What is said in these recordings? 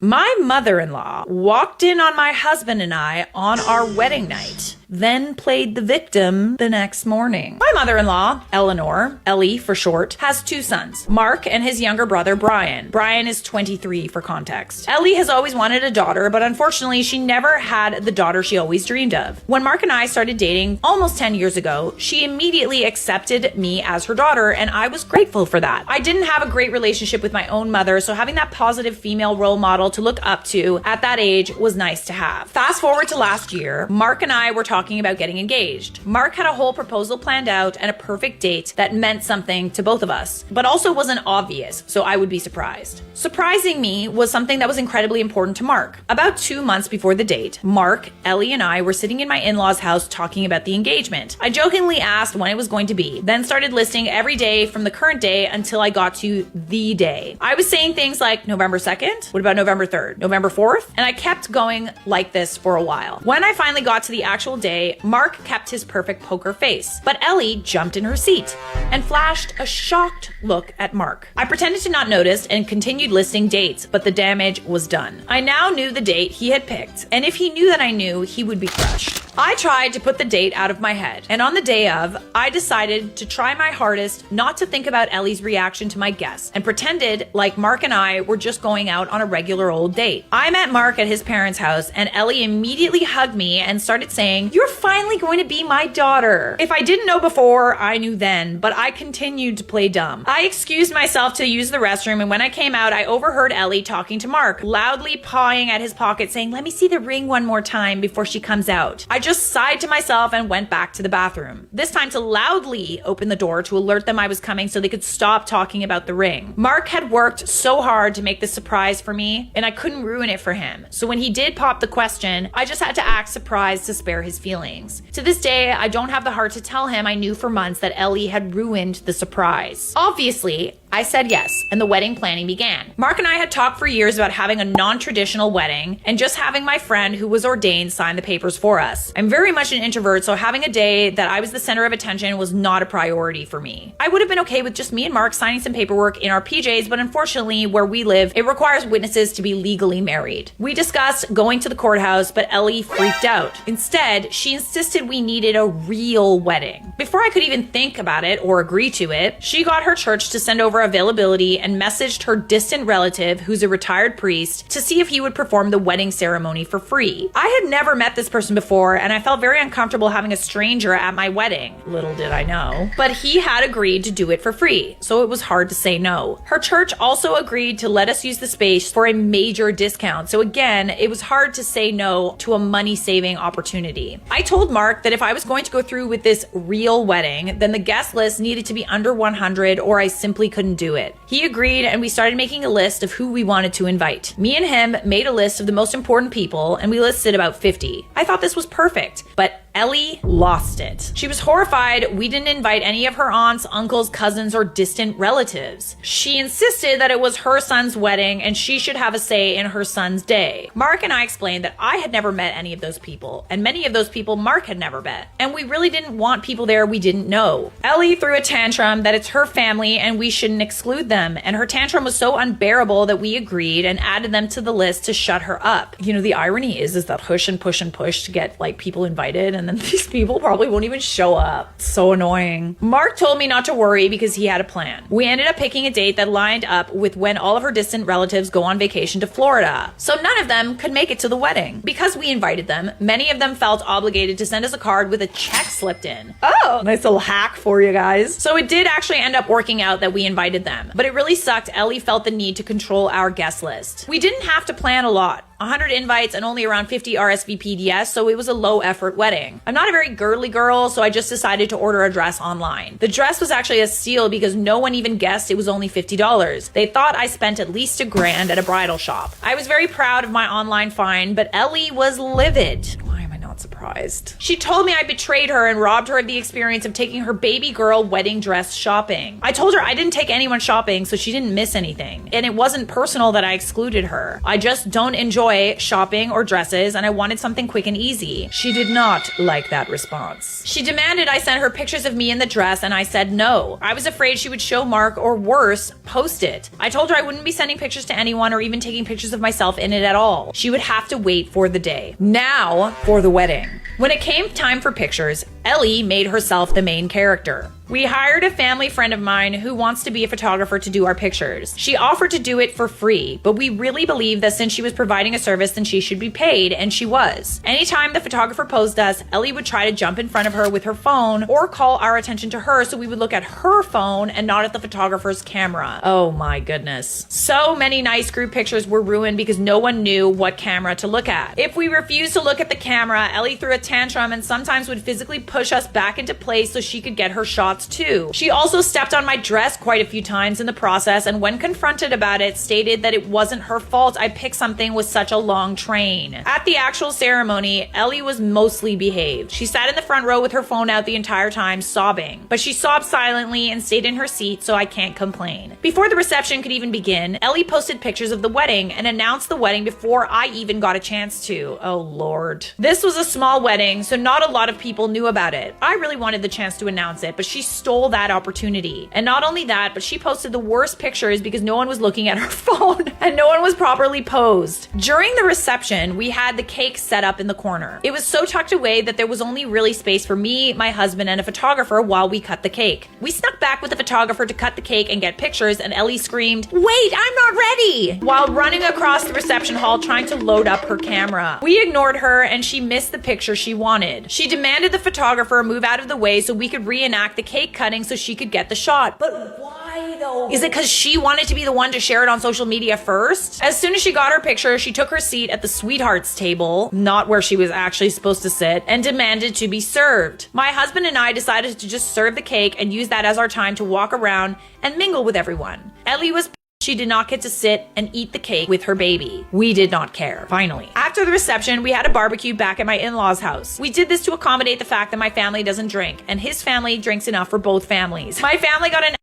My mother-in-law walked in on my husband and I on our wedding night, then played the victim the next morning. My mother-in-law, Eleanor, Ellie for short, has two sons, Mark and his younger brother, Brian. Brian is 23 for context. Ellie has always wanted a daughter, but unfortunately she never had the daughter she always dreamed of. When Mark and I started dating almost 10 years ago, she immediately accepted me as her daughter, and I was grateful for that. I didn't have a great relationship with my own mother, so having that positive female role model to look up to at that age was nice to have. Fast forward to last year, Mark and I were talking about getting engaged. Mark had a whole proposal planned out and a perfect date that meant something to both of us, but also wasn't obvious, so I would be surprised. Surprising me was something that was incredibly important to Mark. About 2 months before the date, Mark, Ellie, and I were sitting in my in-laws' house talking about the engagement. I jokingly asked when it was going to be, then started listing every day from the current day until I got to the day. I was saying things like November 2nd, what about November 3rd, November 4th? And I kept going like this for a while. When I finally got to the actual day, Mark kept his perfect poker face, but Ellie jumped in her seat and flashed a shocked look at Mark. I pretended to not notice and continued listing dates, but the damage was done. I now knew the date he had picked, and if he knew that I knew, he would be crushed. I tried to put the date out of my head, and on the day of, I decided to try my hardest not to think about Ellie's reaction to my guess, and pretended like Mark and I were just going out on a regular old date. I met Mark at his parents' house, and Ellie immediately hugged me and started saying, "You're finally going to be my daughter." If I didn't know before, I knew then, but I continued to play dumb. I excused myself to use the restroom, and when I came out, I overheard Ellie talking to Mark, loudly pawing at his pocket saying, "Let me see the ring one more time before she comes out." I just sighed to myself and went back to the bathroom, this time to loudly open the door to alert them I was coming so they could stop talking about the ring. Mark had worked so hard to make this surprise for me, and I couldn't ruin it for him. So when he did pop the question, I just had to act surprised to spare his feelings. To this day, I don't have the heart to tell him I knew for months that Ellie had ruined the surprise. Obviously, I said yes, and the wedding planning began. Mark and I had talked for years about having a non-traditional wedding and just having my friend who was ordained sign the papers for us. I'm very much an introvert, so having a day that I was the center of attention was not a priority for me. I would have been okay with just me and Mark signing some paperwork in our PJs, but unfortunately, where we live, it requires witnesses to be legally married. We discussed going to the courthouse, but Ellie freaked out. Instead, she insisted we needed a real wedding. Before I could even think about it or agree to it, she got her church to send over availability and messaged her distant relative, who's a retired priest, to see if he would perform the wedding ceremony for free. I had never met this person before, and I felt very uncomfortable having a stranger at my wedding. Little did I know. But he had agreed to do it for free, so it was hard to say no. Her church also agreed to let us use the space for a major discount, so again, it was hard to say no to a money-saving opportunity. I told Mark that if I was going to go through with this real wedding, then the guest list needed to be under 100 or I simply couldn't do it. He agreed, and we started making a list of who we wanted to invite. Me and him made a list of the most important people, and we listed about 50. I thought this was perfect, but Ellie lost it. She was horrified we didn't invite any of her aunts, uncles, cousins, or distant relatives. She insisted that it was her son's wedding and she should have a say in her son's day. Mark and I explained that I had never met any of those people, and many of those people Mark had never met, and we really didn't want people there we didn't know. Ellie threw a tantrum that it's her family and we shouldn't exclude them, and her tantrum was so unbearable that we agreed and added them to the list to shut her up. You know, the irony is that push and push and push to get like people invited, and then these people probably won't even show up. So annoying. Mark told me not to worry because he had a plan. We ended up picking a date that lined up with when all of her distant relatives go on vacation to Florida. So none of them could make it to the wedding. Because we invited them, many of them felt obligated to send us a card with a check slipped in. Oh, nice little hack for you guys. So it did actually end up working out that we invited them, but it really sucked. Ellie felt the need to control our guest list. We didn't have to plan a lot. 100 invites and only around 50 RSVP'd yes, so it was a low effort wedding. I'm not a very girly girl, so I just decided to order a dress online. The dress was actually a steal because no one even guessed it was only $50. They thought I spent at least $1,000 at a bridal shop. I was very proud of my online find, but Ellie was livid. Why am I not surprised? surprised. She told me I betrayed her and robbed her of the experience of taking her baby girl wedding dress shopping. I told her I didn't take anyone shopping, so she didn't miss anything. And it wasn't personal that I excluded her. I just don't enjoy shopping or dresses, and I wanted something quick and easy. She did not like that response. She demanded I send her pictures of me in the dress, and I said no. I was afraid she would show Mark, or worse, post it. I told her I wouldn't be sending pictures to anyone or even taking pictures of myself in it at all. She would have to wait for the day. Now for the wedding. When it came time for pictures, Ellie made herself the main character. We hired a family friend of mine who wants to be a photographer to do our pictures. She offered to do it for free, but we really believed that since she was providing a service, then she should be paid, and she was. Anytime the photographer posed us, Ellie would try to jump in front of her with her phone or call our attention to her, so we would look at her phone and not at the photographer's camera. Oh my goodness. So many nice group pictures were ruined because no one knew what camera to look at. If we refused to look at the camera, Ellie threw a tantrum and sometimes would physically push us back into place so she could get her shots too. She also stepped on my dress quite a few times in the process, and when confronted about it, stated that it wasn't her fault I picked something with such a long train. At the actual ceremony, Ellie was mostly behaved. She sat in the front row with her phone out the entire time, sobbing. But she sobbed silently and stayed in her seat, so I can't complain. Before the reception could even begin, Ellie posted pictures of the wedding and announced the wedding before I even got a chance to. Oh Lord. This was a small wedding, so not a lot of people knew about it. I really wanted the chance to announce it, but she stole that opportunity. And not only that, but she posted the worst pictures because no one was looking at her phone and no one was properly posed. During the reception, we had the cake set up in the corner. It was so tucked away that there was only really space for me, my husband, and a photographer while we cut the cake. We snuck back with the photographer to cut the cake and get pictures, and Ellie screamed, "Wait, I'm not ready!" while running across the reception hall trying to load up her camera. We ignored her and she missed the picture she wanted. She demanded the photographer move out of the way so we could reenact the cake cutting so she could get the shot. But why though? Is it because she wanted to be the one to share it on social media first? As soon as she got her picture, she took her seat at the sweethearts table, not where she was actually supposed to sit, and demanded to be served. My husband and I decided to just serve the cake and use that as our time to walk around and mingle with everyone. Ellie was she did not get to sit and eat the cake with her baby. We did not care. Finally, after the reception, we had a barbecue back at my in-laws' house. We did this to accommodate the fact that my family doesn't drink, and his family drinks enough for both families. My family got an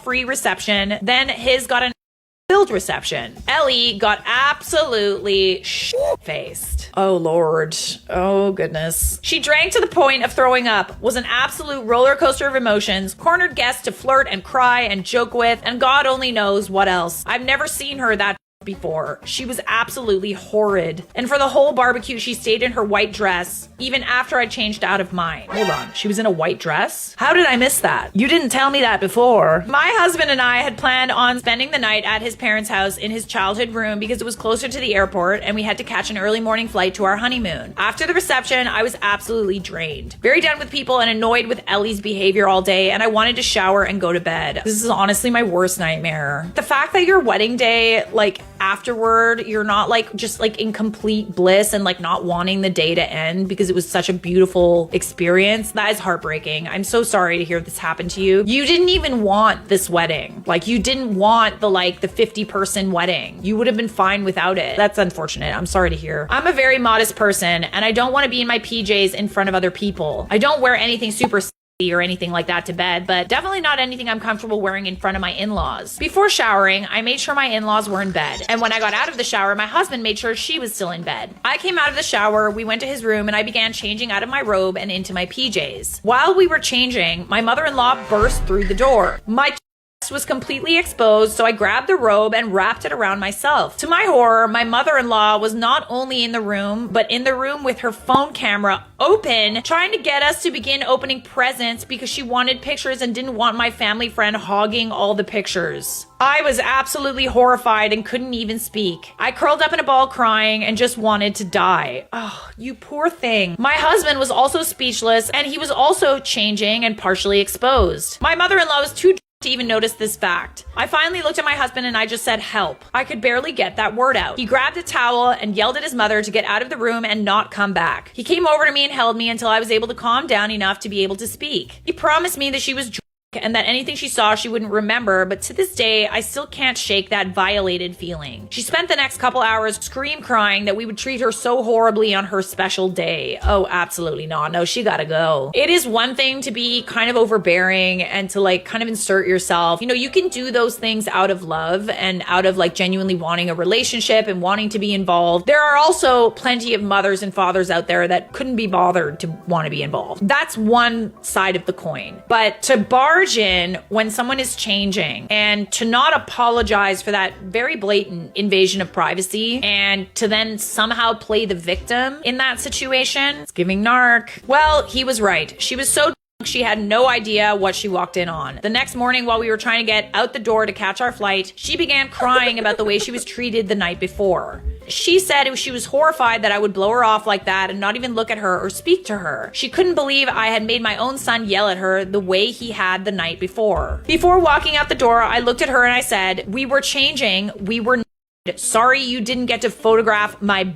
free reception, then his got an filled reception. Ellie got absolutely shit-faced. Oh Lord. Oh goodness. She drank to the point of throwing up, was an absolute roller coaster of emotions, cornered guests to flirt and cry and joke with, and God only knows what else. I've never seen her that before. She was absolutely horrid. And for the whole barbecue, she stayed in her white dress, even after I changed out of mine. Hold on, she was in a white dress? How did I miss that? You didn't tell me that before. My husband and I had planned on spending the night at his parents' house in his childhood room because it was closer to the airport and we had to catch an early morning flight to our honeymoon. After the reception, I was absolutely drained. Very done with people and annoyed with Ellie's behavior all day, and I wanted to shower and go to bed. This is honestly my worst nightmare. The fact that your wedding day, like, afterward, you're not like just like in complete bliss and like not wanting the day to end because it was such a beautiful experience. That is heartbreaking. I'm so sorry to hear this happen to you. You didn't even want this wedding. Like, you didn't want the 50-person wedding. You would have been fine without it. That's unfortunate. I'm sorry to hear. I'm a very modest person and I don't want to be in my PJs in front of other people. I don't wear anything super or anything like that to bed, but definitely not anything I'm comfortable wearing in front of my in-laws. Before showering, I made sure my in-laws were in bed. And when I got out of the shower, my husband made sure she was still in bed. I came out of the shower, we went to his room, and I began changing out of my robe and into my PJs. While we were changing, my mother-in-law burst through the door. My was completely exposed, so I grabbed the robe and wrapped it around myself. To my horror, my mother-in-law was not only in the room, but in the room with her phone camera open, trying to get us to begin opening presents because she wanted pictures and didn't want my family friend hogging all the pictures. I was absolutely horrified and couldn't even speak. I curled up in a ball crying and just wanted to die. Oh, you poor thing. My husband was also speechless and he was also changing and partially exposed. My mother-in-law was too to even notice this fact. I finally looked at my husband and I just said, "Help." I could barely get that word out. He grabbed a towel and yelled at his mother to get out of the room and not come back. He came over to me and held me until I was able to calm down enough to be able to speak. He promised me that she was and that anything she saw she wouldn't remember, but to this day, I still can't shake that violated feeling. She spent the next couple hours scream crying that we would treat her so horribly on her special day. Oh, absolutely not. No, she gotta go. It is one thing to be kind of overbearing and to like kind of insert yourself. You know, you can do those things out of love and out of like genuinely wanting a relationship and wanting to be involved. There are also plenty of mothers and fathers out there that couldn't be bothered to want to be involved. That's one side of the coin. But to barge in when someone is changing and to not apologize for that very blatant invasion of privacy and to then somehow play the victim in that situation, it's giving narc. Well, he was right. She was so drunk, she had no idea what she walked in on. The next morning, while we were trying to get out the door to catch our flight, she began crying about the way she was treated the night before. She said she was horrified that I would blow her off like that and not even look at her or speak to her. She couldn't believe I had made my own son yell at her the way he had the night before. Before walking out the door, I looked at her and I said, "We were changing. We were sorry you didn't get to photograph my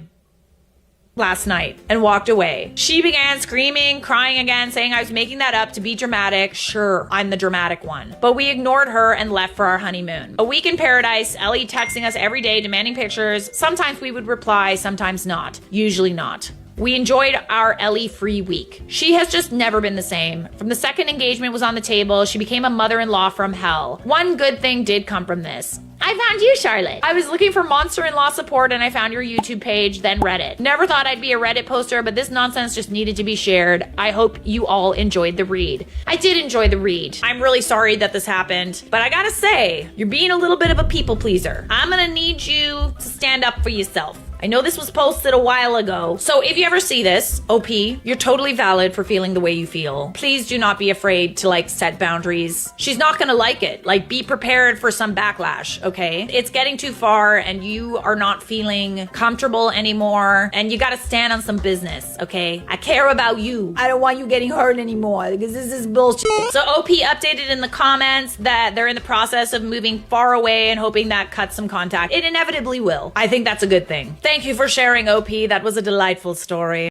last night," and walked away. She began screaming, crying again, saying I was making that up to be dramatic. Sure, I'm the dramatic one. But we ignored her and left for our honeymoon. A week in paradise, Ellie texting us every day, demanding pictures. Sometimes we would reply, sometimes not. Usually not. We enjoyed our Ellie-free week. She has just never been the same. From the second engagement was on the table, she became a mother-in-law from hell. One good thing did come from this. I found you, Charlotte. I was looking for monster-in-law support and I found your YouTube page, then Reddit. Never thought I'd be a Reddit poster, but this nonsense just needed to be shared. I hope you all enjoyed the read. I did enjoy the read. I'm really sorry that this happened, but I gotta say, you're being a little bit of a people pleaser. I'm gonna need you to stand up for yourself. I know this was posted a while ago, so if you ever see this, OP, you're totally valid for feeling the way you feel. Please do not be afraid to like set boundaries. She's not gonna like it. Like, be prepared for some backlash, okay? It's getting too far and you are not feeling comfortable anymore and you gotta stand on some business, okay? I care about you. I don't want you getting hurt anymore because this is bullshit. So OP updated in the comments that they're in the process of moving far away and hoping that cuts some contact. It inevitably will. I think that's a good thing. Thank you for sharing, OP. That was a delightful story.